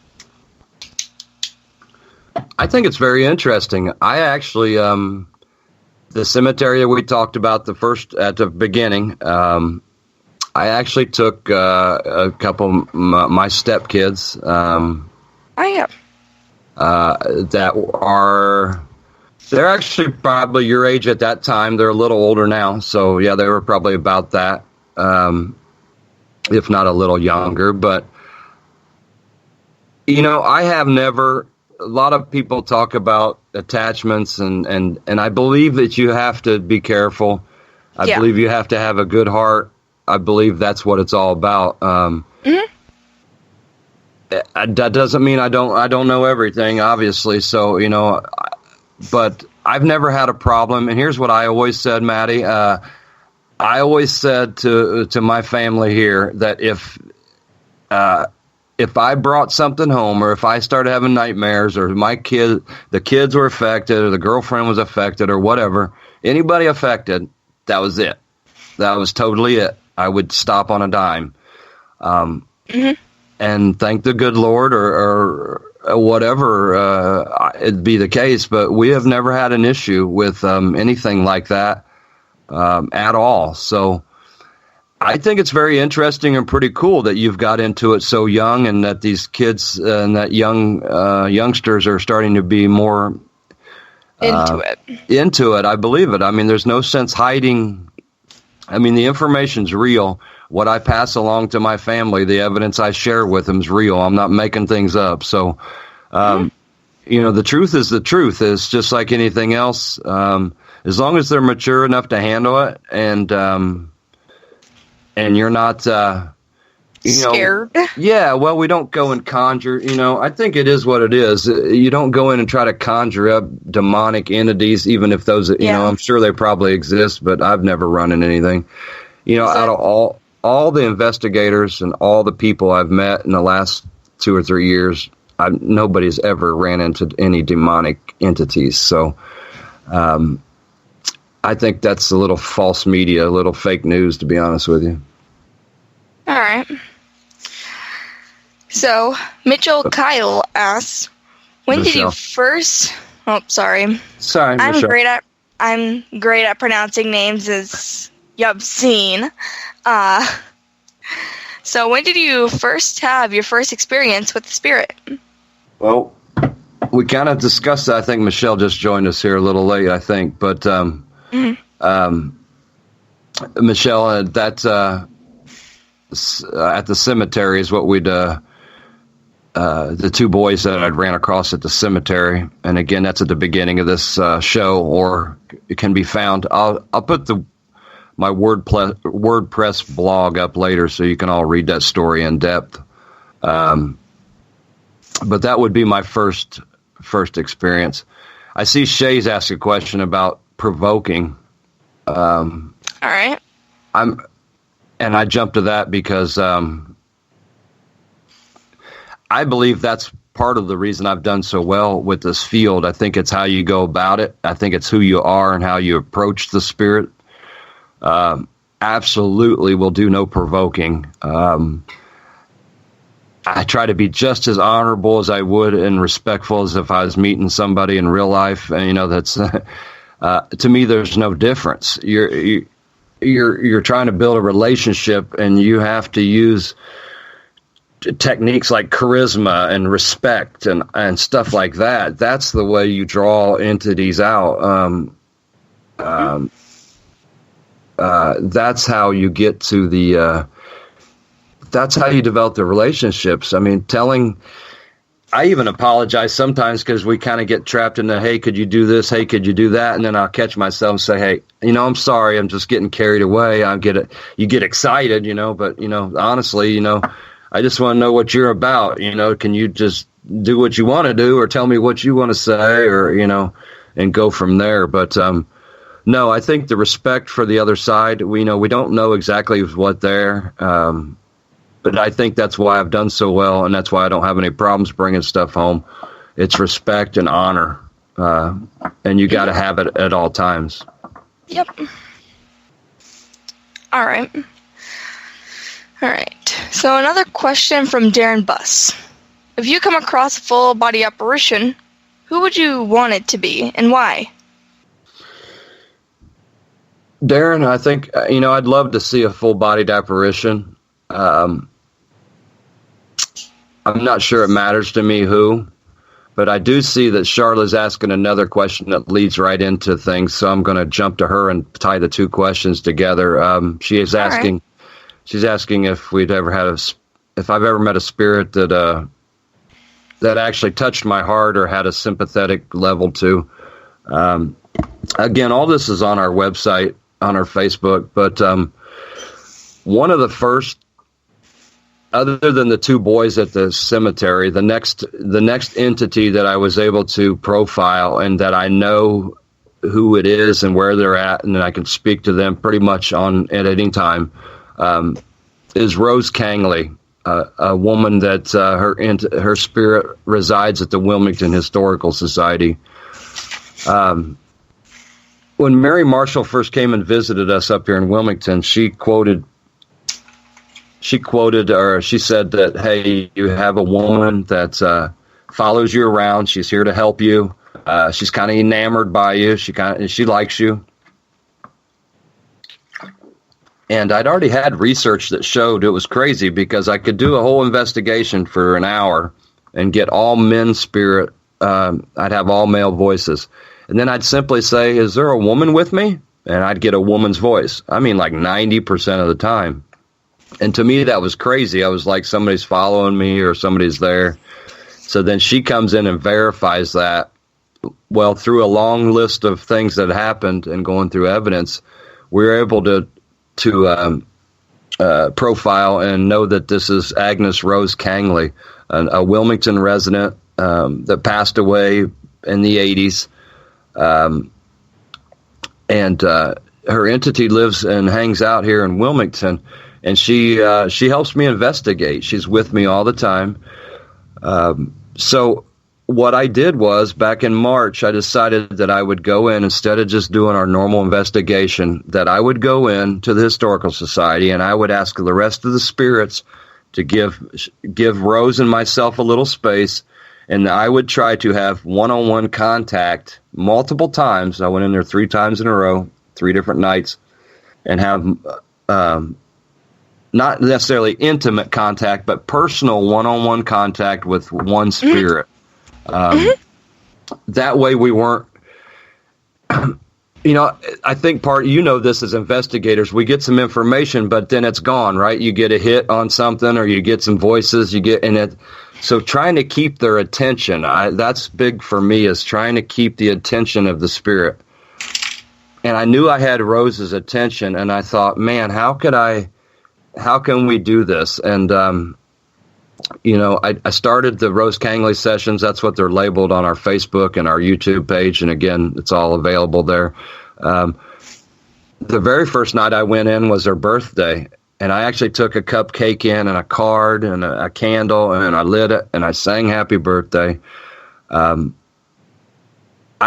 I think it's very interesting. I actually, the cemetery that we talked about at the beginning, I actually took a couple of my stepkids. They're actually probably your age at that time. They're a little older now, so yeah, they were probably about that. If not a little younger, but I have never. A lot of people talk about attachments, and I believe that you have to be careful. I believe you have to have a good heart. I believe that's what it's all about. That doesn't mean I don't know everything, obviously. So but I've never had a problem. And here's what I always said, Maddie. I always said to my family here that if I brought something home, or if I started having nightmares, or the kids were affected, or the girlfriend was affected, or whatever, anybody affected, that was it. That was totally it. I would stop on a dime, and thank the good Lord, or whatever it'd be the case. But we have never had an issue with anything like that. At all. So I think it's very interesting and pretty cool that you've got into it so young, and that these kids and that youngsters are starting to be more into it. I believe it. I mean, there's no sense hiding. I mean, the information's real. What I pass along to my family, the evidence I share with them is real. I'm not making things up. So, the truth is the truth. It's just like anything else. As long as they're mature enough to handle it, and you're not, scared. Yeah, well, we don't go and conjure. I think it is what it is. You don't go in and try to conjure up demonic entities, even if those, I'm sure they probably exist, but I've never run into anything. Out of all the investigators and all the people I've met in the last 2 or 3 years, nobody's ever ran into any demonic entities. So, I think that's a little false media, a little fake news, to be honest with you. All right. So, Mitchell Kyle asks, when did you first... Oh, sorry. Sorry, Michelle. I'm great at pronouncing names, as you've seen. So, when did you first have your first experience with the spirit? Well, we kind of discussed that. I think Michelle just joined us here a little late, I think. But... Michelle, at the cemetery is what we'd the two boys that I'd ran across at the cemetery. And again, that's at the beginning of this show, or it can be found. I'll put my WordPress blog up later so you can all read that story in depth. But that would be my first experience. I see Shay's asked a question about provoking. All right. And I jumped to that because I believe that's part of the reason I've done so well with this field. I think it's how you go about it. I think it's who you are and how you approach the spirit. Absolutely will do no provoking. I try to be just as honorable as I would and respectful as if I was meeting somebody in real life. And, that's to me, there's no difference. You're trying to build a relationship, and you have to use techniques like charisma and respect and stuff like that. That's the way you draw entities out. That's how you get to that's how you develop the relationships. I mean, I even apologize sometimes because we kind of get trapped in the, hey, could you do this? Hey, could you do that? And then I'll catch myself and say, hey, I'm sorry. I'm just getting carried away. You get excited, but, honestly, I just want to know what you're about. Can you just do what you want to do or tell me what you want to say or, and go from there. But, no, I think the respect for the other side, we don't know exactly what they're, but I think that's why I've done so well, and that's why I don't have any problems bringing stuff home. It's respect and honor, and you got to have it at all times. Yep. All right. So another question from Darren Buss. If you come across a full-body apparition, who would you want it to be, and why? Darren, I think, I'd love to see a full-bodied apparition. I'm not sure it matters to me who, but I do see that Charlotte's asking another question that leads right into things, so I'm going to jump to her and tie the two questions together. She's asking if we'd ever if I've ever met a spirit that actually touched my heart or had a sympathetic level to. Again, all this is on our website, on our Facebook, but one of the first, other than the two boys at the cemetery, the next entity that I was able to profile and that I know who it is and where they're at, and I can speak to them pretty much at any time, is Rose Kangley, a woman that her spirit resides at the Wilmington Historical Society. When Mary Marshall first came and visited us up here in Wilmington, she said that, hey, you have a woman that follows you around. She's here to help you. She's kind of enamored by you. She likes you. And I'd already had research that showed it was crazy because I could do a whole investigation for an hour and get all men spirit. I'd have all male voices. And then I'd simply say, is there a woman with me? And I'd get a woman's voice. I mean, like 90% of the time. And to me, that was crazy. I was like, somebody's following me or somebody's there. So then she comes in and verifies that. Well, through a long list of things that happened and going through evidence, we were able to profile and know that this is Agnes Rose Kangley, a Wilmington resident that passed away in the 80s. And her entity lives and hangs out here in Wilmington. And she helps me investigate. She's with me all the time. So what I did was, back in March, I decided that I would go in, instead of just doing our normal investigation, that I would go in to the Historical Society and I would ask the rest of the spirits to give Rose and myself a little space, and I would try to have one-on-one contact multiple times. I went in there 3 times in a row, 3 different nights, and have not necessarily intimate contact, but personal one-on-one contact with one spirit. That way we weren't I think this as investigators, we get some information, but then it's gone, right? You get a hit on something, or you get some voices, so trying to keep their attention, that's big for me, is trying to keep the attention of the spirit. And I knew I had Rose's attention, and I thought, man, how can we do this? And, I started the Rose Kangley sessions. That's what they're labeled on our Facebook and our YouTube page. And again, it's all available there. The very first night I went in was her birthday, and I actually took a cupcake in and a card and a candle, and I lit it and I sang happy birthday. I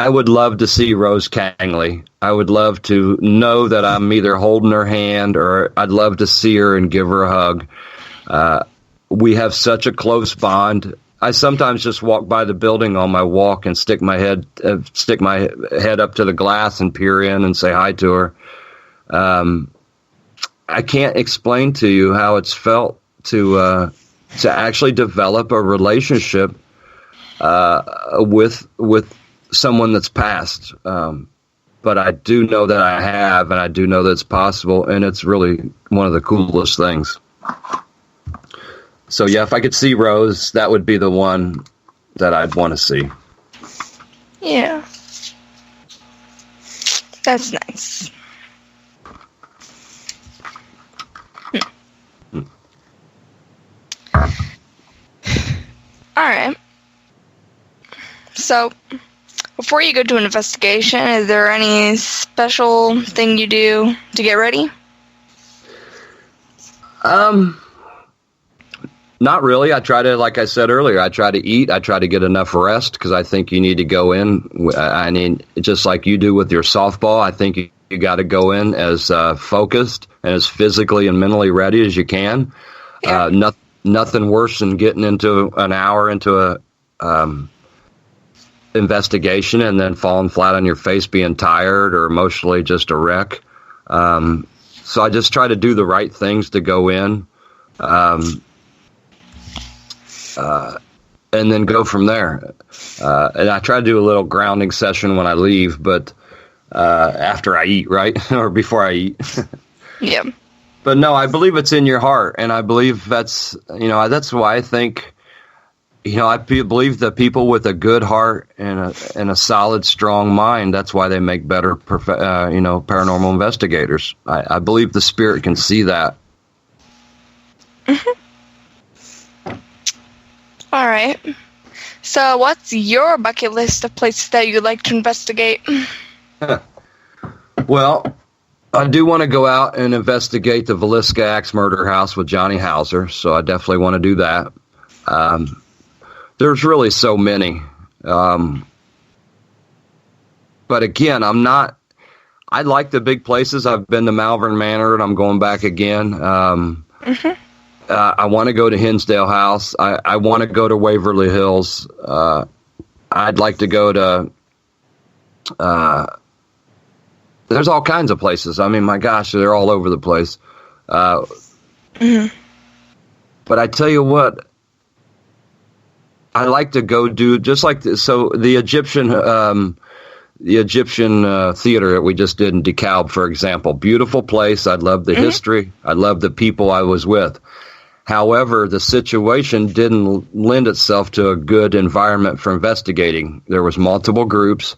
would love to see Rose Kangley. I would love to know that I'm either holding her hand, or I'd love to see her and give her a hug. We have such a close bond. I sometimes just walk by the building on my walk and stick my head up to the glass and peer in and say hi to her. I can't explain to you how it's felt to actually develop a relationship with someone that's passed. But I do know that I have, and I do know that it's possible, and it's really one of the coolest things. So, yeah, if I could see Rose, that would be the one that I'd want to see. Yeah. That's nice. All right. So, before you go to an investigation, is there any special thing you do to get ready? Not really. I try to, like I said earlier, I try to eat. I try to get enough rest, because I think you need to go in. I mean, just like you do with your softball, I think you got to go in as focused and as physically and mentally ready as you can. Yeah. Nothing worse than getting into an hour into a investigation and then falling flat on your face, being tired or emotionally just a wreck. So I just try to do the right things to go in. And then go from there. And I try to do a little grounding session when I leave, but after I eat, right? Or before I eat. Yeah. But no, I believe it's in your heart. And I believe that's why I think, I believe that people with a good heart and a solid, strong mind, that's why they make better, paranormal investigators. I believe the spirit can see that. Mm-hmm. All right. So what's your bucket list of places that you'd like to investigate? Well, I do want to go out and investigate the Villisca Axe murder house with Johnny Hauser, so I definitely want to do that. There's really so many. But again, I like the big places. I've been to Malvern Manor, and I'm going back again. I want to go to Hinsdale House. I want to go to Waverly Hills. I'd like to go to... there's all kinds of places. I mean, my gosh, they're all over the place. But I tell you what, I like to go do just like this. So the Egyptian theater that we just did in DeKalb, for example, beautiful place. I love the history. I love the people I was with. However, the situation didn't lend itself to a good environment for investigating. There was multiple groups.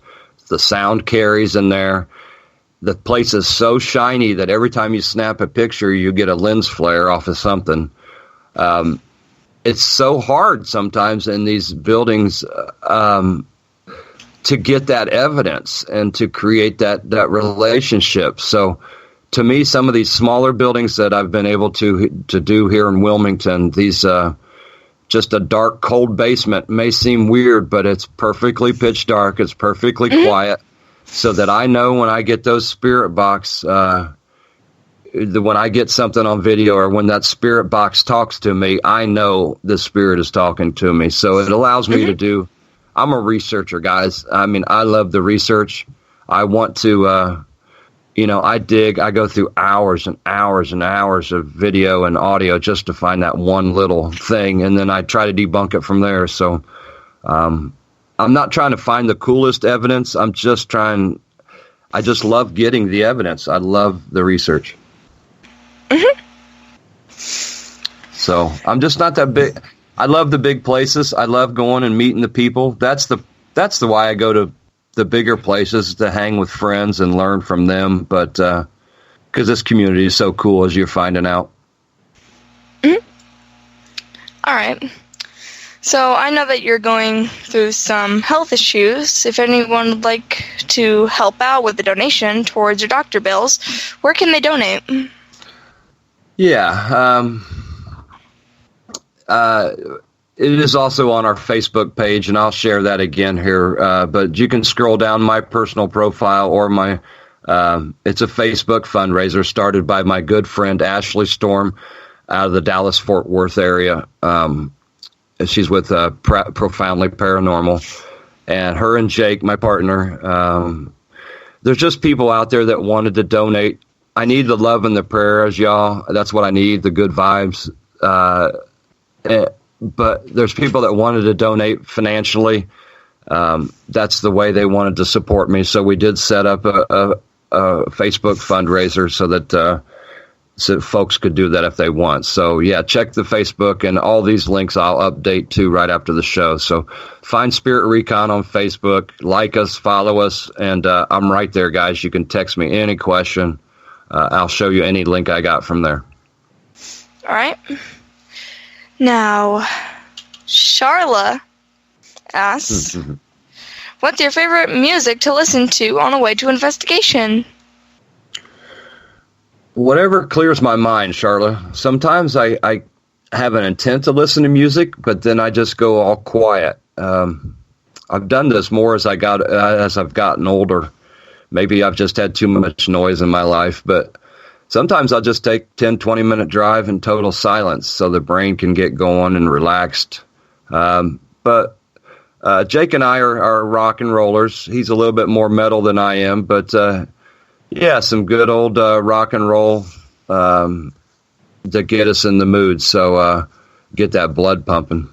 The sound carries in there. The place is so shiny that every time you snap a picture, you get a lens flare off of something. It's so hard sometimes in these buildings to get that evidence and to create that relationship. So to me, some of these smaller buildings that I've been able to do here in Wilmington, these just a dark, cold basement may seem weird, but it's perfectly pitch dark. It's perfectly quiet, so that I know when I get those spirit box, when I get something on video or when that spirit box talks to me, I know the spirit is talking to me. So it allows me to do. I'm a researcher, guys. I mean, I love the research. I want to. I go through hours and hours and hours of video and audio just to find that one little thing, and then I try to debunk it from there. So I'm not trying to find the coolest evidence. I'm just trying. I just love getting the evidence. I love the research. Mm-hmm. So I'm just not that big. I love the big places. I love going and meeting the people. That's the why I go to the bigger places, to hang with friends and learn from them. But because this community is so cool, as you're finding out. Mm-hmm. All right. So I know that you're going through some health issues. If anyone would like to help out with the donation towards your doctor bills, where can they donate? Yeah. It is also on our Facebook page, and I'll share that again here. But you can scroll down my personal profile or my. It's a Facebook fundraiser started by my good friend Ashley Storm out of the Dallas-Fort Worth area. She's with Profoundly Paranormal, and her and Jake, my partner. There's just people out there that wanted to donate. I need the love and the prayers, y'all. That's what I need, the good vibes. But there's people that wanted to donate financially. That's the way they wanted to support me. So we did set up a Facebook fundraiser so that so folks could do that if they want. So, yeah, check the Facebook, and all these links I'll update to right after the show. So find Spirit Recon on Facebook, like us, follow us, and I'm right there, guys. You can text me any question. I'll show you any link I got from there. All right. Now, Charla asks, what's your favorite music to listen to on a way to investigation? Whatever clears my mind, Charla. Sometimes I have an intent to listen to music, but then I just go all quiet. I've done this more as I've gotten older. Maybe I've just had too much noise in my life, but sometimes I'll just take 10, 20-minute drive in total silence so the brain can get going and relaxed. But Jake and I are rock and rollers. He's a little bit more metal than I am, but yeah, some good old rock and roll to get us in the mood. So get that blood pumping.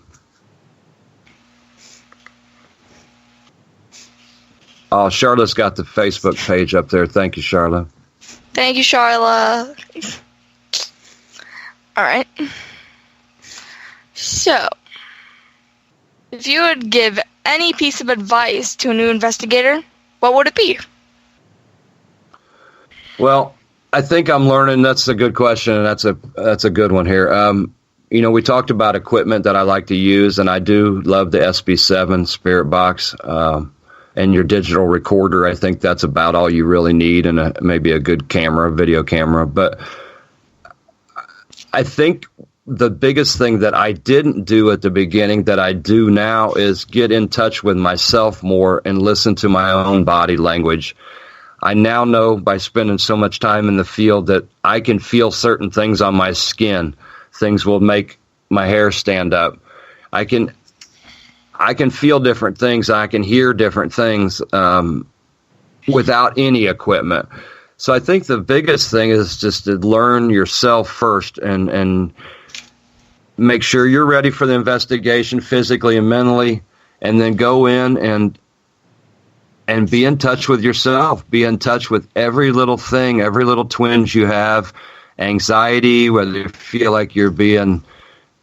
Oh, Charlotte's got the Facebook page up there. Thank you, Charlotte. Thank you, Charla. All right. So, if you would give any piece of advice to a new investigator, what would it be? Well, I think I'm learning. That's a good question, and that's a good one here. We talked about equipment that I like to use, and I do love the SB7 Spirit Box. And your digital recorder, I think that's about all you really need, and maybe a good camera, video camera. But I think the biggest thing that I didn't do at the beginning that I do now is get in touch with myself more and listen to my own body language. I now know by spending so much time in the field that I can feel certain things on my skin. Things will make my hair stand up. I can feel different things. I can hear different things without any equipment. So I think the biggest thing is just to learn yourself first and make sure you're ready for the investigation physically and mentally, and then go in and be in touch with yourself. Be in touch with every little thing, every little twinge you have, anxiety, whether you feel like you're being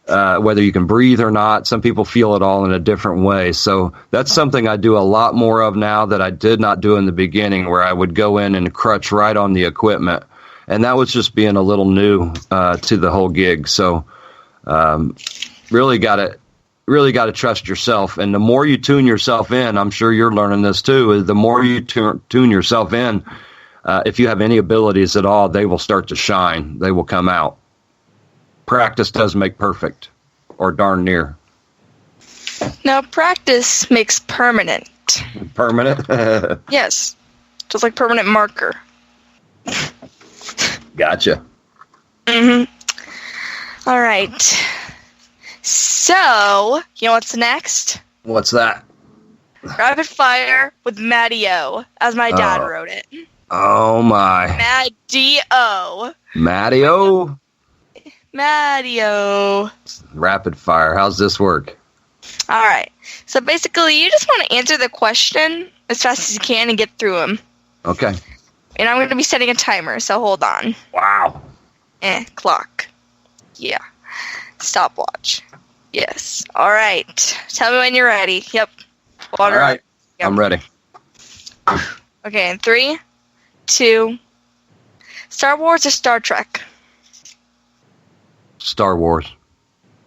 whether you can breathe or not. Some people feel it all in a different way. So that's something I do a lot more of now that I did not do in the beginning, where I would go in and crutch right on the equipment. And that was just being a little new to the whole gig. So really got to trust yourself. And the more you tune yourself in, I'm sure you're learning this too, is the more you tune yourself in, if you have any abilities at all, they will start to shine. They will come out. Practice does make perfect, or darn near. Now, practice makes permanent. Permanent? Yes. Just like permanent marker. Gotcha. Mm-hmm. All right. So, you know what's next? What's that? Rapid Fire with Mattio, as my dad wrote it. Oh, my. Mattio. Mattio? Mattio. Rapid fire. How's this work? All right. So basically, you just want to answer the question as fast as you can and get through them. Okay. And I'm going to be setting a timer, so hold on. Wow. Clock. Yeah. Stopwatch. Yes. All right. Tell me when you're ready. Yep. Water. All right. Yep. I'm ready. Okay, in 3, 2. Star Wars or Star Trek? Star Wars.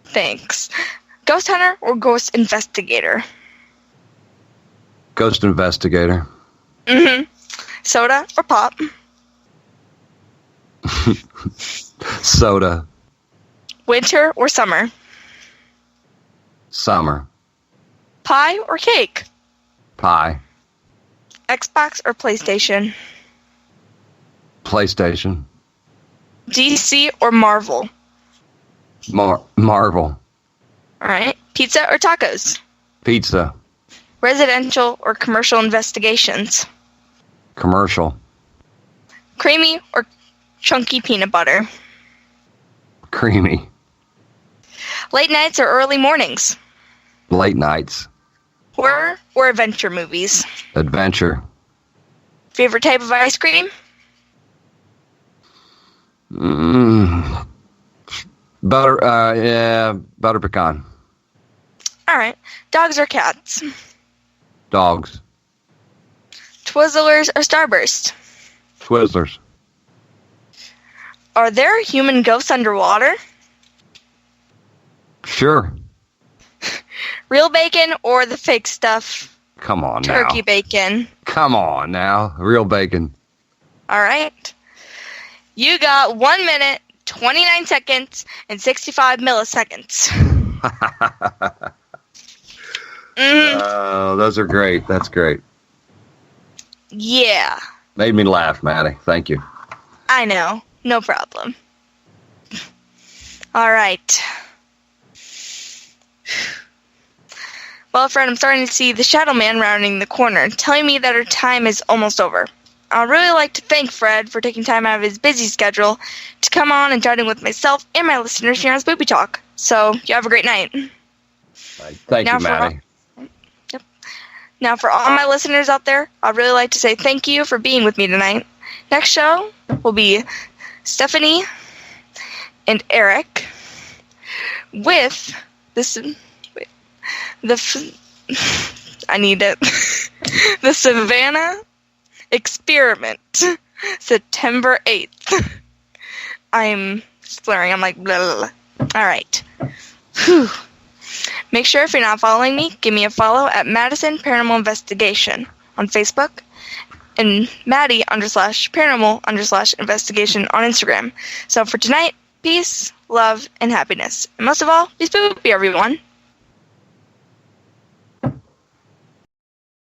Thanks. Ghost Hunter or Ghost Investigator? Ghost Investigator. Mm-hmm. Soda or pop? Soda. Winter or summer? Summer. Pie or cake? Pie. Xbox or PlayStation? PlayStation. DC or Marvel? Marvel. Alright. Pizza or tacos? Pizza. Residential or commercial investigations? Commercial. Creamy or chunky peanut butter? Creamy. Late nights or early mornings? Late nights. Horror or adventure movies? Adventure. Favorite type of ice cream? Butter. Yeah, butter pecan. Alright. Dogs or cats? Dogs. Twizzlers or Starburst? Twizzlers. Are there human ghosts underwater? Sure. Real bacon or the fake stuff? Come on now. Turkey bacon. Come on now. Real bacon. Alright. You got 1 minute, 29 seconds, and 65 milliseconds. Those are great. That's great. Yeah. Made me laugh, Maddie. Thank you. I know. No problem. Alright. Well, Fred, I'm starting to see the Shadow Man rounding the corner, telling me that our time is almost over. I'd really like to thank Fred for taking time out of his busy schedule to come on and chatting with myself and my listeners here on Spoopy Talk. So, you have a great night. Thank you, Maddie. Now, for all my listeners out there, I'd really like to say thank you for being with me tonight. Next show will be Stephanie and Eric with this. I need it. The Savannah Experiment, September 8th. I'm slurring. I'm like, blah, blah, blah. All right. Whew. Make sure if you're not following me, give me a follow at Madison Paranormal Investigation on Facebook and Maddie _paranormal _investigation on Instagram. So for tonight, peace, love, and happiness. And most of all, be spoopy, everyone.